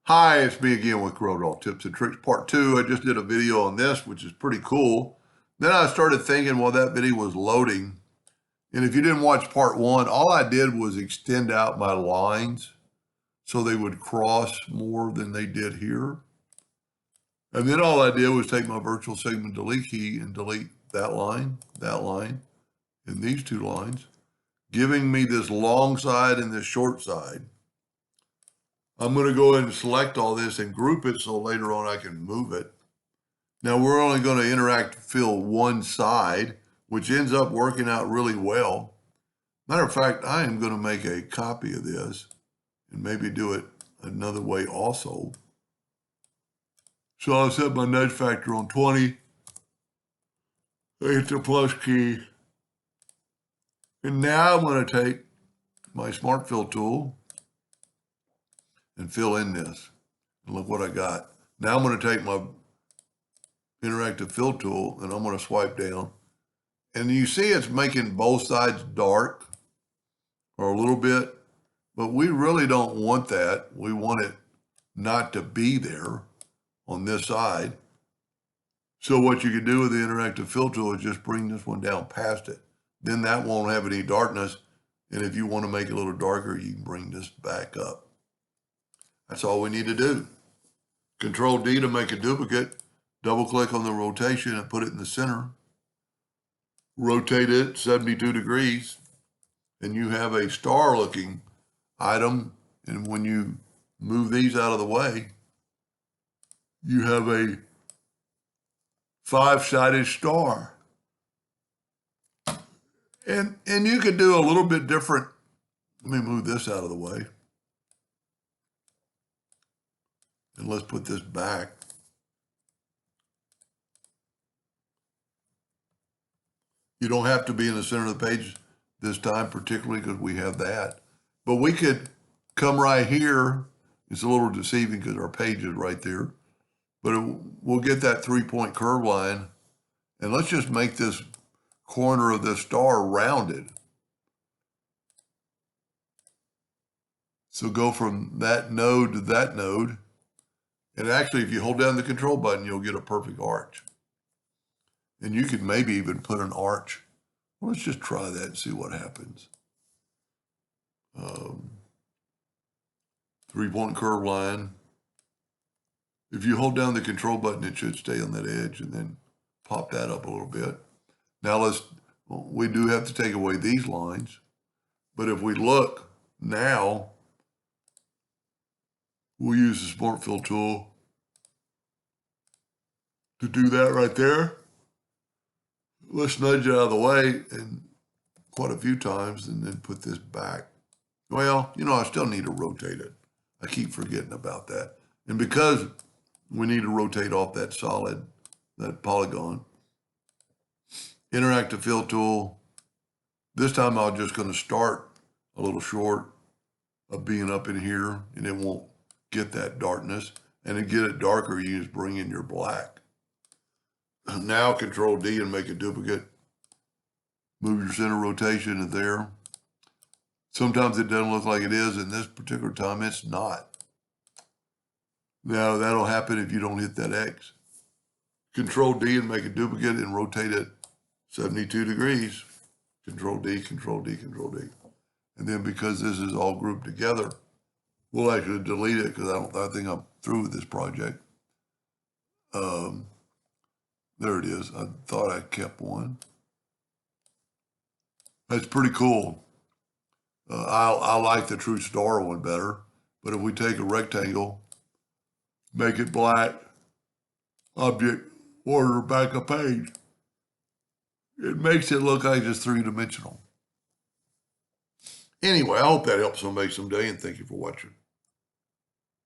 Hi, it's me again with Corel Tips and Tricks Part 2. I just did a video on this, which is pretty cool. Then I started thinking while that video was loading, and if you didn't watch Part 1, all I did was extend out my lines so they would cross more than they did here. And then all I did was take my virtual segment delete key and delete that line, and these two lines, giving me this long side and this short side. I'm going to go ahead and select all this and group it so later on I can move it. Now we're only going to interact fill one side, which ends up working out really well. Matter of fact, I am going to make a copy of this and maybe do it another way also. So I'll set my nudge factor on 20. I hit the plus key. And now I'm going to take my Smart Fill tool and fill in this. And look what I got. Now I'm going to take my interactive fill tool and I'm going to swipe down. And you see it's making both sides dark or a little bit, but we really don't want that. We want it not to be there on this side. So what you can do with the interactive fill tool is just bring this one down past it. Then that won't have any darkness. And if you want to make it a little darker, you can bring this back up. That's all we need to do. Control D to make a duplicate. Double click on the rotation and put it in the center. Rotate it 72 degrees. And you have a star looking item. And when you move these out of the way, you have a 5-sided star. And you could do a little bit different. Let me move this out of the way. And let's put this back. You don't have to be in the center of the page this time, particularly because we have that. But we could come right here. It's a little deceiving because our page is right there. But we'll get that 3-point curve line. And let's just make this corner of this star rounded. So go from that node to that node. And actually, if you hold down the control button, you'll get a perfect arch. And you could maybe even put an arch. Well, let's just try that and see what happens. 3-point curve line. If you hold down the control button, it should stay on that edge and then pop that up a little bit. Now we do have to take away these lines. But if we look now, we'll use the Smart Fill tool to do that right there. Let's nudge it out of the way and quite a few times and then put this back. Well, I still need to rotate it. I keep forgetting about that. And because we need to rotate off that solid, that polygon, interactive fill tool, this time I'm just going to start a little short of being up in here and it won't get that darkness. And to get it darker, you just bring in your black. Now Control D and make a duplicate. Move your center rotation to there. Sometimes it doesn't look like it is. In this particular time, it's not. Now that'll happen if you don't hit that X. Control D and make a duplicate and rotate it 72 degrees. Control D, Control D, Control D. And then because this is all grouped together, we'll actually delete it because I think I'm through with this project. There it is. I thought I kept one. That's pretty cool. I like the true star one better. But if we take a rectangle, make it black, object, order, back a page, it makes it look like it's 3-dimensional. Anyway, I hope that helps somebody someday, and thank you for watching.